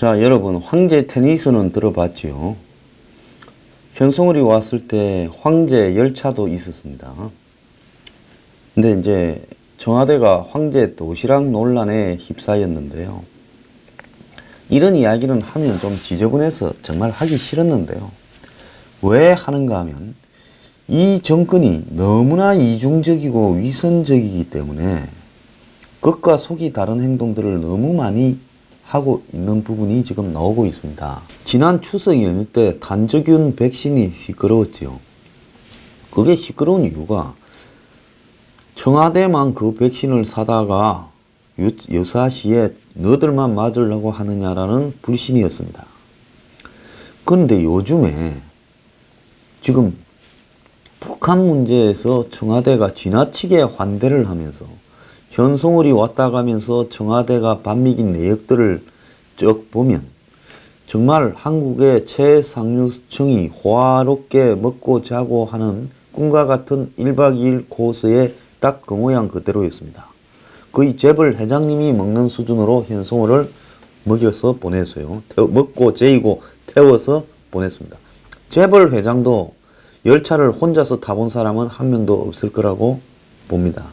자, 여러분, 황제 테니스는 들어봤지요? 현송월이 왔을 때 황제 열차도 있었습니다. 근데 이제 청와대가 황제 도시락 논란에 휩싸였는데요. 이런 이야기는 하면 좀 지저분해서 정말 하기 싫었는데요. 왜 하는가 하면 이 정권이 너무나 이중적이고 위선적이기 때문에 겉과 속이 다른 행동들을 너무 많이 하고 있는 부분이 지금 나오고 있습니다. 지난 추석 연휴 때 단적균 백신이 시끄러웠지요. 그게 시끄러운 이유가 청와대만 그 백신을 사다가 여사시에 너들만 맞으려고 하느냐라는 불신이었습니다. 그런데 요즘에 지금 북한 문제에서 청와대가 지나치게 환대를 하면서 현송월이 왔다 가면서 청와대가 반미긴 내역들을 쭉 보면 정말 한국의 최상류층이 호화롭게 먹고 자고 하는 꿈과 같은 1박 2일 코스의 딱 그 모양 그대로였습니다. 거의 재벌 회장님이 먹는 수준으로 현송월을 먹여서 보냈어요. 먹고 재이고 태워서 보냈습니다. 재벌 회장도 열차를 혼자서 타본 사람은 한 명도 없을 거라고 봅니다.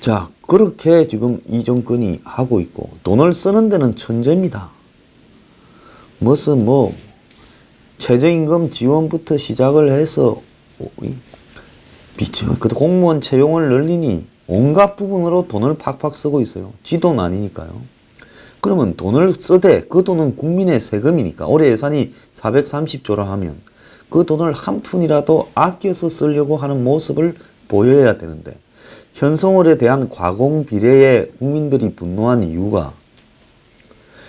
자, 그렇게 지금 이 정권이 하고 있고 돈을 쓰는 데는 천재입니다. 무슨 최저임금 지원부터 시작을 해서 공무원 채용을 늘리니 온갖 부분으로 돈을 팍팍 쓰고 있어요. 지 돈 아니니까요. 그러면 돈을 쓰되 그 돈은 국민의 세금이니까 올해 예산이 430조라 하면 그 돈을 한 푼이라도 아껴서 쓰려고 하는 모습을 보여야 되는데 현송월에 대한 과공비례에 국민들이 분노한 이유가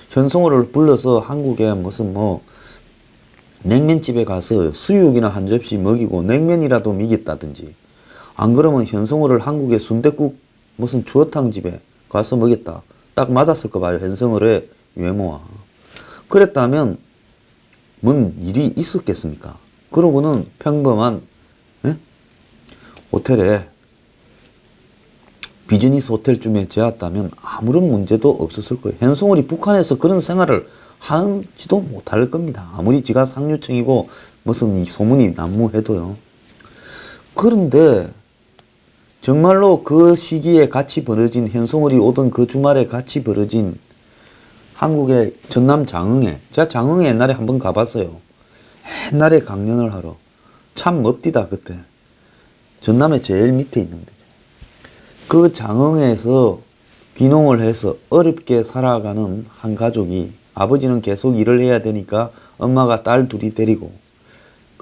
현송월을 불러서 한국에 무슨 냉면집에 가서 수육이나 한 접시 먹이고 냉면이라도 먹였다든지 안 그러면 현송월을 한국의 순댓국 무슨 주어탕집에 가서 먹였다. 딱 맞았을 거 봐요. 현송월의 외모와. 그랬다면 뭔 일이 있었겠습니까? 그러고는 평범한 호텔에 비즈니스 호텔쯤에 재웠다면 아무런 문제도 없었을 거예요. 현송월이 북한에서 그런 생활을 하지도 못할 겁니다. 아무리 지가 상류층이고 무슨 이 소문이 난무해도요. 그런데 정말로 그 시기에 같이 벌어진 현송월이 오던 그 주말에 같이 벌어진 한국의 전남 장흥에 제가 장흥에 옛날에 한번 가봤어요. 옛날에 강연을 하러 참 멋지다 그때. 전남에 제일 밑에 있는데 그 장흥에서 귀농을 해서 어렵게 살아가는 한 가족이 아버지는 계속 일을 해야 되니까 엄마가 딸 둘이 데리고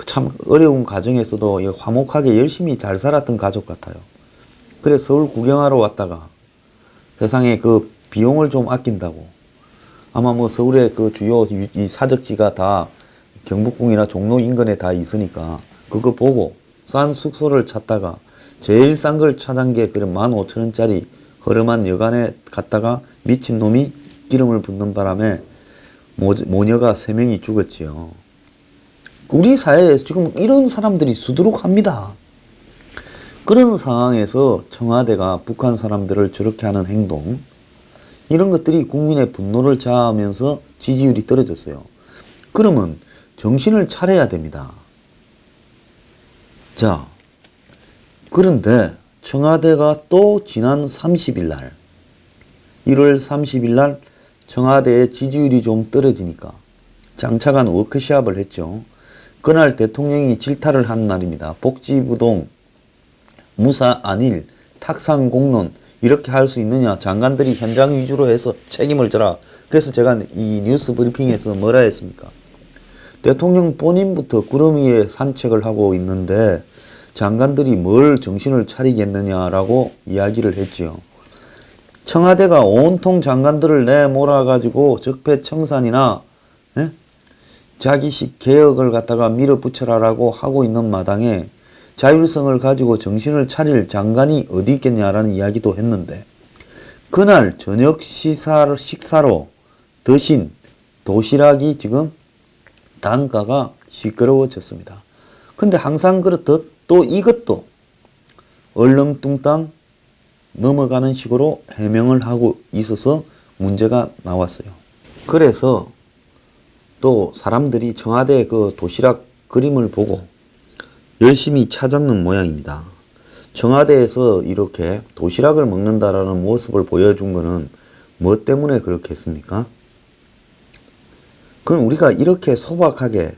참 어려운 가정에서도 화목하게 열심히 잘 살았던 가족 같아요. 그래 서울 구경하러 왔다가 세상에 그 비용을 좀 아낀다고 아마 서울의 그 주요 이 사적지가 다 경복궁이나 종로 인근에 다 있으니까 그거 보고 싼 숙소를 찾다가 제일 싼 걸 찾은 게 그런 15,000원짜리 허름한 여관에 갔다가 미친놈이 기름을 붓는 바람에 모녀가 3명이 죽었지요. 우리 사회에 지금 이런 사람들이 수두룩합니다. 그런 상황에서 청와대가 북한 사람들을 저렇게 하는 행동 이런 것들이 국민의 분노를 자아하면서 지지율이 떨어졌어요. 그러면 정신을 차려야 됩니다. 자, 그런데 청와대가 또 지난 30일 날 1월 30일 날 청와대의 지지율이 좀 떨어지니까 장차관 워크숍을 했죠. 그날 대통령이 질타를 한 날입니다. 복지부동, 무사 안일, 탁상 공론 이렇게 할 수 있느냐. 장관들이 현장 위주로 해서 책임을 져라. 그래서 제가 이 뉴스 브리핑에서 뭐라 했습니까? 대통령 본인부터 구름 위에 산책을 하고 있는데 장관들이 뭘 정신을 차리겠느냐라고 이야기를 했지요. 청와대가 온통 장관들을 내몰아가지고 적폐청산이나 자기식 개혁을 갖다가 밀어붙여라라고 하고 있는 마당에 자율성을 가지고 정신을 차릴 장관이 어디 있겠냐라는 이야기도 했는데 그날 저녁 식사로 드신 도시락이 지금 단가가 시끄러워졌습니다. 근데 항상 그렇듯 또 이것도 얼렁뚱땅 넘어가는 식으로 해명을 하고 있어서 문제가 나왔어요. 그래서 또 사람들이 청와대 그 도시락 그림을 보고 열심히 찾았는 모양입니다. 청와대에서 이렇게 도시락을 먹는다라는 모습을 보여준 거는 뭐 때문에 그렇게 했습니까? 그건 우리가 이렇게 소박하게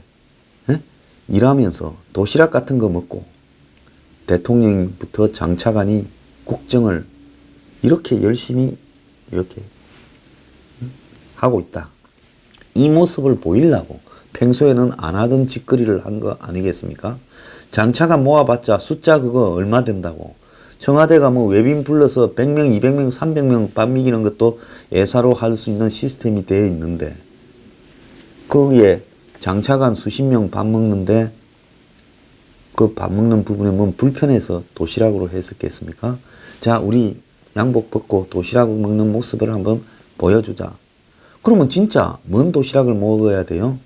일하면서 도시락 같은 거 먹고 대통령부터 장차관이 국정을 이렇게 열심히 이렇게 하고 있다. 이 모습을 보이려고 평소에는 안 하던 짓거리를 한 거 아니겠습니까? 장차관 모아봤자 숫자 그거 얼마 된다고. 청와대가 뭐 외빈 불러서 100명, 200명, 300명 밥 먹이는 것도 예사로 할 수 있는 시스템이 되어 있는데 거기에 장차관 수십 명 밥 먹는데 그 밥 먹는 부분에 뭐 불편해서 도시락으로 했었겠습니까? 자, 우리 양복 벗고 도시락 먹는 모습을 한번 보여주자. 그러면 진짜 뭔 도시락을 먹어야 돼요?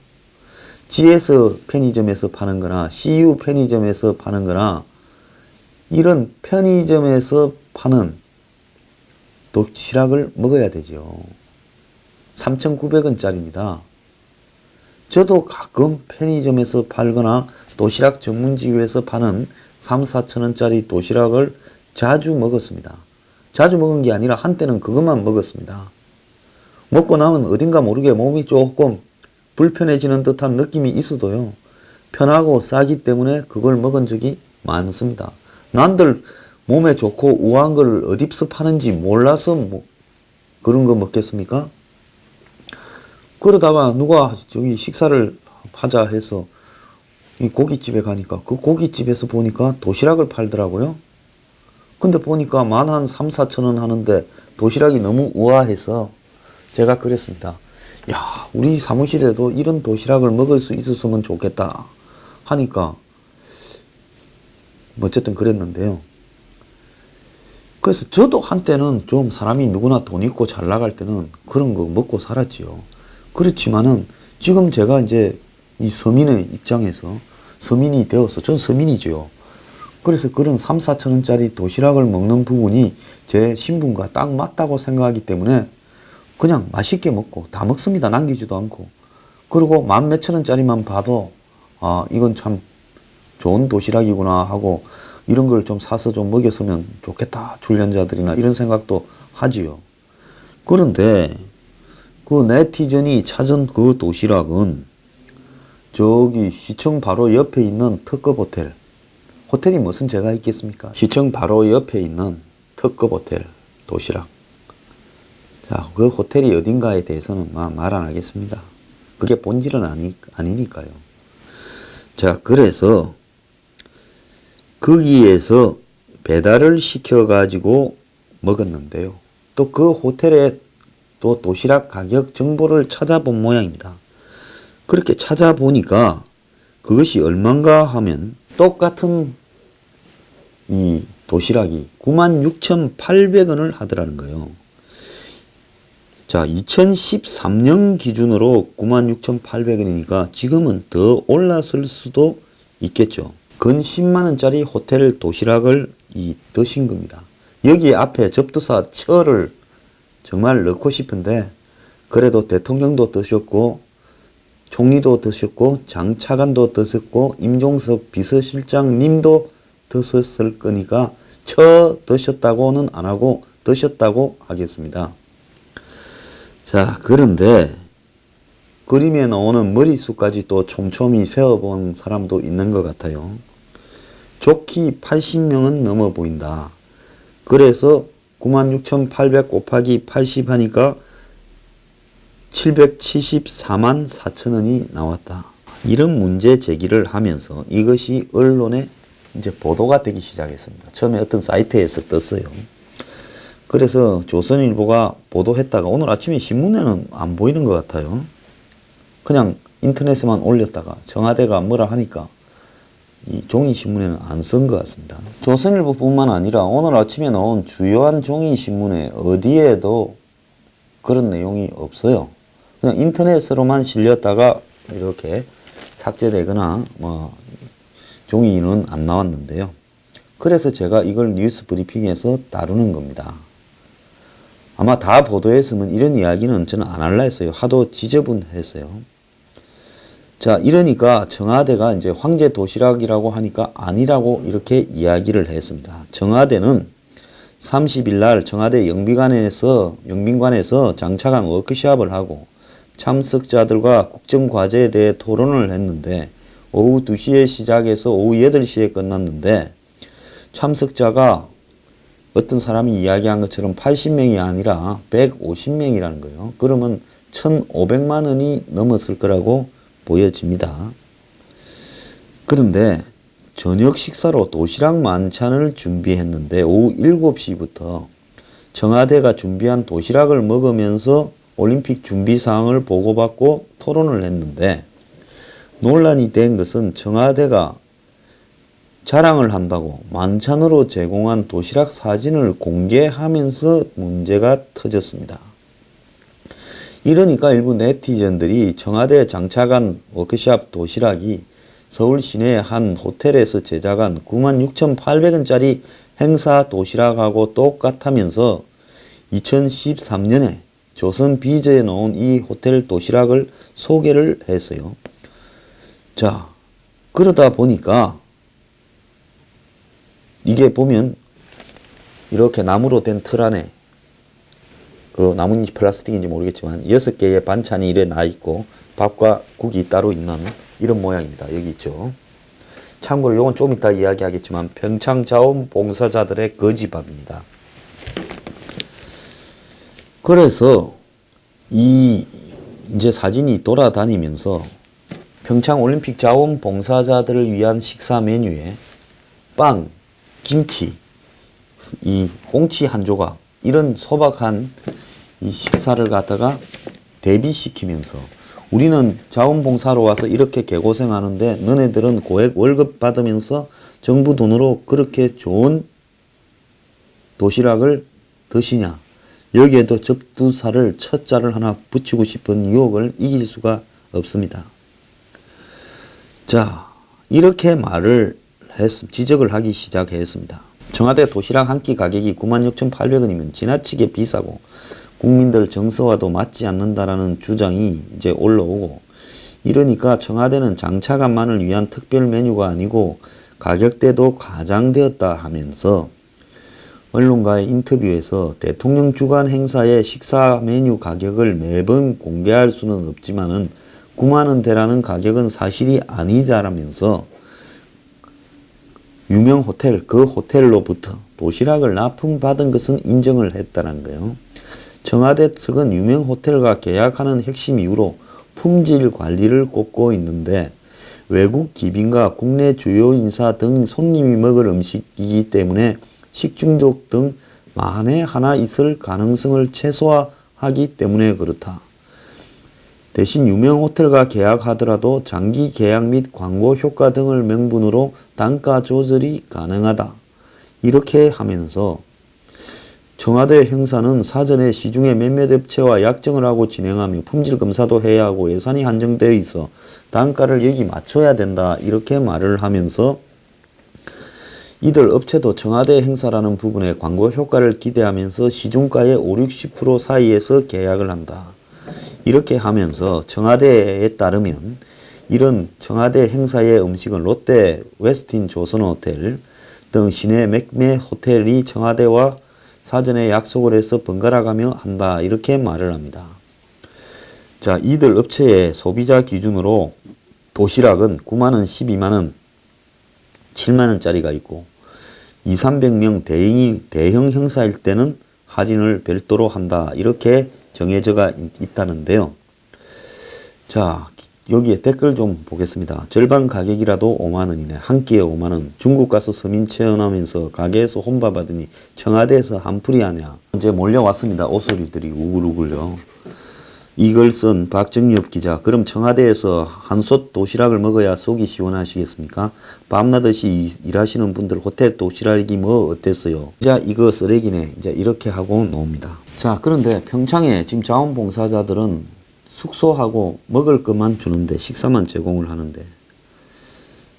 GS 편의점에서 파는 거나 CU 편의점에서 파는 거나 이런 편의점에서 파는 도시락을 먹어야 되죠. 3,900원짜리입니다. 저도 가끔 편의점에서 팔거나 도시락 전문지구에서 파는 3, 4천원짜리 도시락을 자주 먹었습니다. 자주 먹은 게 아니라 한때는 그것만 먹었습니다. 먹고 나면 어딘가 모르게 몸이 조금 불편해지는 듯한 느낌이 있어도요. 편하고 싸기 때문에 그걸 먹은 적이 많습니다. 남들 몸에 좋고 우아한 걸 어디서 파는지 몰라서 뭐 그런 거 먹겠습니까? 그러다가 누가 저기 식사를 하자 해서 이 고깃집에 가니까 그 고깃집에서 보니까 도시락을 팔더라고요. 근데 보니까 만 한 3, 4천 원 하는데 도시락이 너무 우아해서 제가 그랬습니다. 야, 우리 사무실에도 이런 도시락을 먹을 수 있었으면 좋겠다 하니까 어쨌든 그랬는데요. 그래서 저도 한때는 좀 사람이 누구나 돈 있고 잘 나갈 때는 그런 거 먹고 살았지요. 그렇지만은 지금 제가 이제 이 서민의 입장에서 서민이 되어서 전 서민이죠. 그래서 그런 3, 4천 원짜리 도시락을 먹는 부분이 제 신분과 딱 맞다고 생각하기 때문에 그냥 맛있게 먹고 다 먹습니다. 남기지도 않고. 그리고 만 몇천 원짜리만 봐도 아, 이건 참 좋은 도시락이구나 하고 이런 걸 좀 사서 좀 먹였으면 좋겠다. 출연자들이나 이런 생각도 하지요. 그런데 그 네티즌이 찾은 그 도시락은 저기 시청 바로 옆에 있는 특급 호텔. 호텔이 무슨 죄가 있겠습니까? 시청 바로 옆에 있는 특급 호텔 도시락. 자, 그 호텔이 어딘가에 대해서는 말 안 하겠습니다. 그게 본질은 아니니까요. 자, 그래서 거기에서 배달을 시켜가지고 먹었는데요. 또 그 호텔에 또 도시락 가격 정보를 찾아본 모양입니다. 그렇게 찾아보니까 그것이 얼마인가 하면 똑같은 이 도시락이 96,800원을 하더라는 거예요. 자, 2013년 기준으로 96,800원이니까 지금은 더 올랐을 수도 있겠죠. 근 10만원짜리 호텔 도시락을 드신 겁니다. 여기에 앞에 접두사 처를 정말 넣고 싶은데 그래도 대통령도 드셨고 총리도 드셨고 장차관도 드셨고 임종석 비서실장님도 드셨을 거니까 처 드셨다고는 안 하고 드셨다고 하겠습니다. 자, 그런데 그림에 나오는 머리수까지 또 촘촘히 세어본 사람도 있는 것 같아요. 좋기 80명은 넘어 보인다. 그래서 96,800 곱하기 80 하니까 774만 4천원이 나왔다. 이런 문제 제기를 하면서 이것이 언론에 이제 보도가 되기 시작했습니다. 처음에 어떤 사이트에서 떴어요. 그래서 조선일보가 보도했다가 오늘 아침에 신문에는 안 보이는 것 같아요. 그냥 인터넷에만 올렸다가 청와대가 뭐라 하니까 이 종이신문에는 안 쓴 것 같습니다. 조선일보뿐만 아니라 오늘 아침에 나온 주요한 종이신문에 어디에도 그런 내용이 없어요. 그냥 인터넷으로만 실렸다가 이렇게 삭제되거나 뭐 종이는 안 나왔는데요. 그래서 제가 이걸 뉴스 브리핑에서 다루는 겁니다. 아마 다 보도했으면 이런 이야기는 저는 안 할라 했어요. 하도 지저분했어요. 자, 이러니까 청와대가 이제 황제 도시락이라고 하니까 아니라고 이렇게 이야기를 했습니다. 청와대는 30일 날 청와대 영빈관에서 장차관 워크숍을 하고 참석자들과 국정과제에 대해 토론을 했는데 오후 2시에 시작해서 오후 8시에 끝났는데 참석자가 어떤 사람이 이야기한 것처럼 80명이 아니라 150명이라는 거예요. 그러면 1,500만 원이 넘었을 거라고 보여집니다. 그런데 저녁 식사로 도시락 만찬을 준비했는데 오후 7시부터 청와대가 준비한 도시락을 먹으면서 올림픽 준비 사항을 보고받고 토론을 했는데 논란이 된 것은 청와대가 자랑을 한다고 만찬으로 제공한 도시락 사진을 공개하면서 문제가 터졌습니다. 이러니까 일부 네티즌들이 청와대 장차관 워크숍 도시락이 서울 시내의 한 호텔에서 제작한 96,800원짜리 행사 도시락하고 똑같다면서 2013년에 조선 비저에 놓은 이 호텔 도시락을 소개를 했어요. 자, 그러다 보니까 이게 보면 이렇게 나무로 된 틀 안에 그 나무인지 플라스틱인지 모르겠지만 6개의 반찬이 이래 나 있고 밥과 국이 따로 있는 이런 모양입니다. 여기 있죠. 참고로 이건 좀 이따 이야기하겠지만 평창 자원봉사자들의 거지밥입니다. 그래서 이제 사진이 돌아다니면서 평창 올림픽 자원봉사자들을 위한 식사 메뉴에 빵, 김치, 이 홍치 한 조각 이런 소박한 이 식사를 갖다가 대비시키면서 우리는 자원봉사로 와서 이렇게 개고생하는데 너네들은 고액 월급 받으면서 정부 돈으로 그렇게 좋은 도시락을 드시냐. 여기에도 접두사를 첫자를 하나 붙이고 싶은 유혹을 이길 수가 없습니다. 자, 이렇게 지적을 하기 시작했습니다. 청와대 도시락 한 끼 가격이 96,800원이면 지나치게 비싸고 국민들 정서와도 맞지 않는다라는 주장이 이제 올라오고 이러니까 청와대는 장차관만을 위한 특별 메뉴가 아니고 가격대도 과장되었다 하면서 언론과의 인터뷰에서 대통령 주관 행사의 식사 메뉴 가격을 매번 공개할 수는 없지만은 9만 원대라는 가격은 사실이 아니다라면서 유명 호텔, 그 호텔로부터 도시락을 납품받은 것은 인정을 했다는 거예요. 청와대 측은 유명 호텔과 계약하는 핵심 이유로 품질 관리를 꼽고 있는데 외국 기빈과 국내 주요 인사 등 손님이 먹을 음식이기 때문에 식중독 등 만에 하나 있을 가능성을 최소화하기 때문에 그렇다. 대신 유명 호텔과 계약하더라도 장기 계약 및 광고 효과 등을 명분으로 단가 조절이 가능하다. 이렇게 하면서 청와대 행사는 사전에 시중에 몇몇 업체와 약정을 하고 진행하며 품질 검사도 해야 하고 예산이 한정되어 있어 단가를 여기 맞춰야 된다. 이렇게 말을 하면서 이들 업체도 청와대 행사라는 부분에 광고 효과를 기대하면서 시중가의 50~60% 사이에서 계약을 한다. 이렇게 하면서 청와대에 따르면 이런 청와대 행사의 음식은 롯데, 웨스틴 조선호텔 등 시내 몇몇 호텔이 청와대와 사전에 약속을 해서 번갈아가며 한다. 이렇게 말을 합니다. 자, 이들 업체의 소비자 기준으로 도시락은 9만원, 12만원, 7만원짜리가 있고 200~300명 대형 행사일 때는 할인을 별도로 한다. 이렇게 정해져가 있다는데요. 자, 여기에 댓글 좀 보겠습니다. 절반 가격이라도 5만원이네. 한 끼에 5만원. 중국 가서 서민 체험하면서 가게에서 혼밥하더니 청와대에서 한풀이 하냐. 이제 몰려왔습니다. 오소리들이 우글우글요. 이걸 쓴 박정엽 기자. 그럼 청와대에서 한솥 도시락을 먹어야 속이 시원하시겠습니까? 밤낮없이 일하시는 분들 호텔 도시락이 뭐 어땠어요? 자, 이거 쓰레기네. 이제 이렇게 하고 나옵니다. 자, 그런데 평창에 지금 자원봉사자들은 숙소하고 먹을 것만 주는데 식사만 제공을 하는데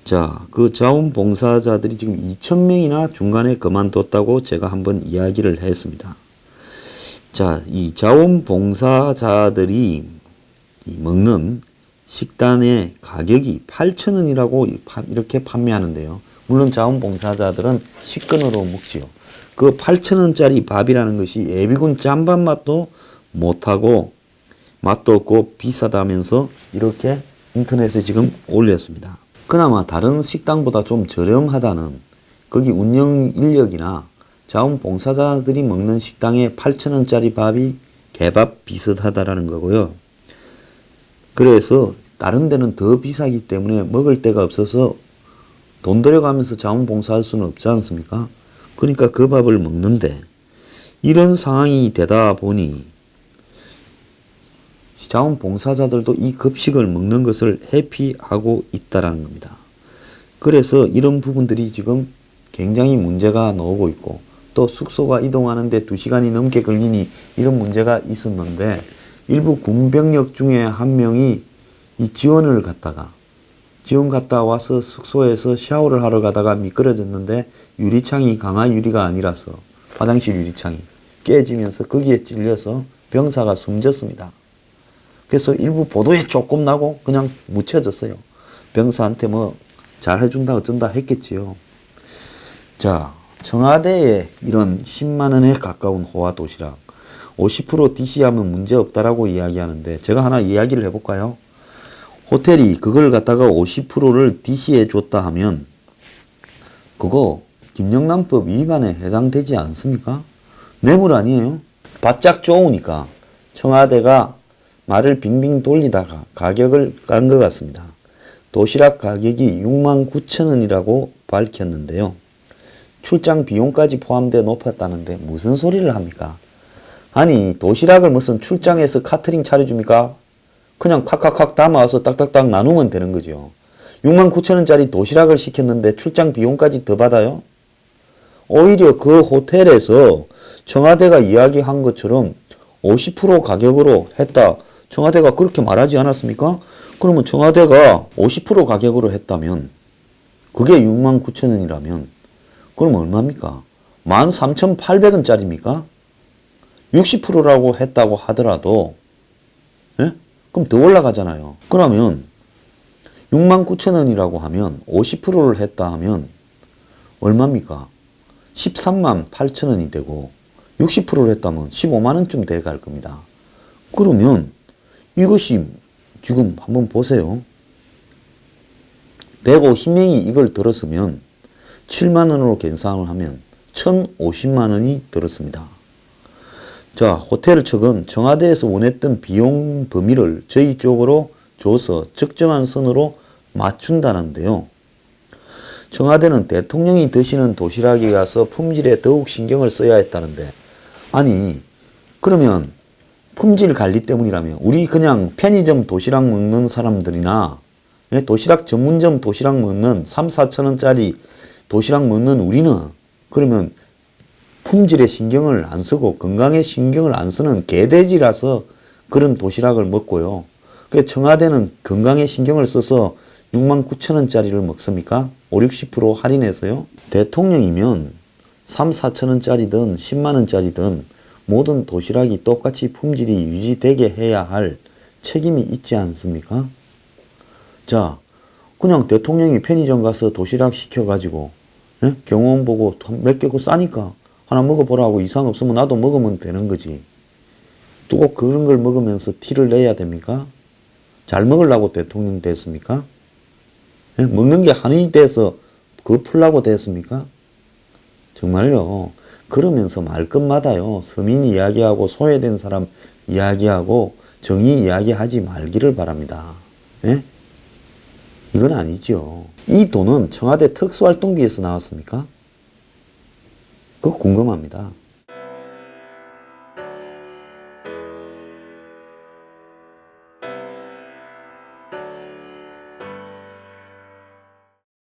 자, 그 자원봉사자들이 지금 2,000명이나 중간에 그만뒀다고 제가 한번 이야기를 했습니다. 자, 이 자원봉사자들이 먹는 식단의 가격이 8,000원이라고 이렇게 판매하는데요. 물론 자원봉사자들은 식근으로 먹지요. 그 8,000원짜리 밥이라는 것이 예비군 짬밥 맛도 못하고 맛도 없고 비싸다면서 이렇게 인터넷에 지금 올렸습니다. 그나마 다른 식당보다 좀 저렴하다는, 거기 운영 인력이나 자원봉사자들이 먹는 식당의 8,000원짜리 밥이 개밥 비슷하다라는 거고요. 그래서 다른 데는 더 비싸기 때문에 먹을 데가 없어서 돈 들여가면서 자원봉사할 수는 없지 않습니까? 그러니까 그 밥을 먹는데, 이런 상황이 되다 보니 자원봉사자들도 이 급식을 먹는 것을 회피하고 있다라는 겁니다. 그래서 이런 부분들이 지금 굉장히 문제가 나오고 있고, 또 숙소가 이동하는데 2시간이 넘게 걸리니 이런 문제가 있었는데, 일부 군병력 중에 한 명이 이 지원 갔다 와서 숙소에서 샤워를 하러 가다가 미끄러졌는데, 유리창이 강화 유리가 아니라서 화장실 유리창이 깨지면서 거기에 찔려서 병사가 숨졌습니다. 그래서 일부 보도에 조금 나고 그냥 묻혀졌어요. 병사한테 뭐 잘해준다 어쩐다 했겠지요. 자, 청와대에 이런 10만 원에 가까운 호화 도시락 50% DC하면 문제없다라고 이야기하는데, 제가 하나 이야기를 해볼까요? 호텔이 그걸 갖다가 50%를 DC해 줬다 하면 그거 김영란법 위반에 해당되지 않습니까? 뇌물 아니에요? 바짝 좋으니까 청와대가 말을 빙빙 돌리다가 가격을 깐 것 같습니다. 도시락 가격이 69,000원이라고 밝혔는데요. 출장 비용까지 포함돼 높았다는데 무슨 소리를 합니까? 아니, 도시락을 무슨 출장에서 카터링 차려줍니까? 그냥 콱콱콱 담아와서 딱딱딱 나누면 되는 거죠. 69,000원짜리 도시락을 시켰는데 출장 비용까지 더 받아요? 오히려 그 호텔에서 청와대가 이야기한 것처럼 50% 가격으로 했다. 청와대가 그렇게 말하지 않았습니까? 그러면 청와대가 50% 가격으로 했다면, 그게 69,000원이라면 그럼 얼마입니까? 13,800원짜리입니까? 60%라고 했다고 하더라도, 예? 그럼 더 올라가잖아요. 그러면 69,000원이라고 하면 50%를 했다 하면 얼마입니까? 138,000원이 되고, 60%를 했다면 15만원쯤 돼 갈 겁니다. 그러면 이것이 지금 한번 보세요. 150명이 이걸 들었으면 7만원으로 계산을 하면 1,050만원이 들었습니다. 자, 호텔 측은 청와대에서 원했던 비용 범위를 저희 쪽으로 줘서 적정한 선으로 맞춘다는데요. 청와대는 대통령이 드시는 도시락에 가서 품질에 더욱 신경을 써야 했다는데, 아니 그러면 품질 관리 때문이라면 우리 그냥 편의점 도시락 먹는 사람들이나 도시락 전문점 도시락 먹는 3,4천원짜리 도시락 먹는 우리는 그러면 품질에 신경을 안 쓰고 건강에 신경을 안 쓰는 개돼지라서 그런 도시락을 먹고요. 그 청와대는 건강에 신경을 써서 69,000원짜리를 먹습니까? 5, 60% 할인해서요. 대통령이면 3, 4천원짜리든 10만원짜리든 모든 도시락이 똑같이 품질이 유지되게 해야 할 책임이 있지 않습니까? 자, 그냥 대통령이 편의점 가서 도시락 시켜가지고 경호원 보고 몇 개고 싸니까 하나 먹어보라고 이상 없으면 나도 먹으면 되는 거지. 또 꼭 그런 걸 먹으면서 티를 내야 됩니까? 잘 먹으려고 대통령 됐습니까? 먹는 게 한이 돼서 그거 풀라고 됐습니까? 정말요. 그러면서 말끝마다요, 서민 이야기하고 소외된 사람 이야기하고 정의 이야기하지 말기를 바랍니다. 예? 이건 아니죠. 이 돈은 청와대 특수활동비에서 나왔습니까? 그거 궁금합니다.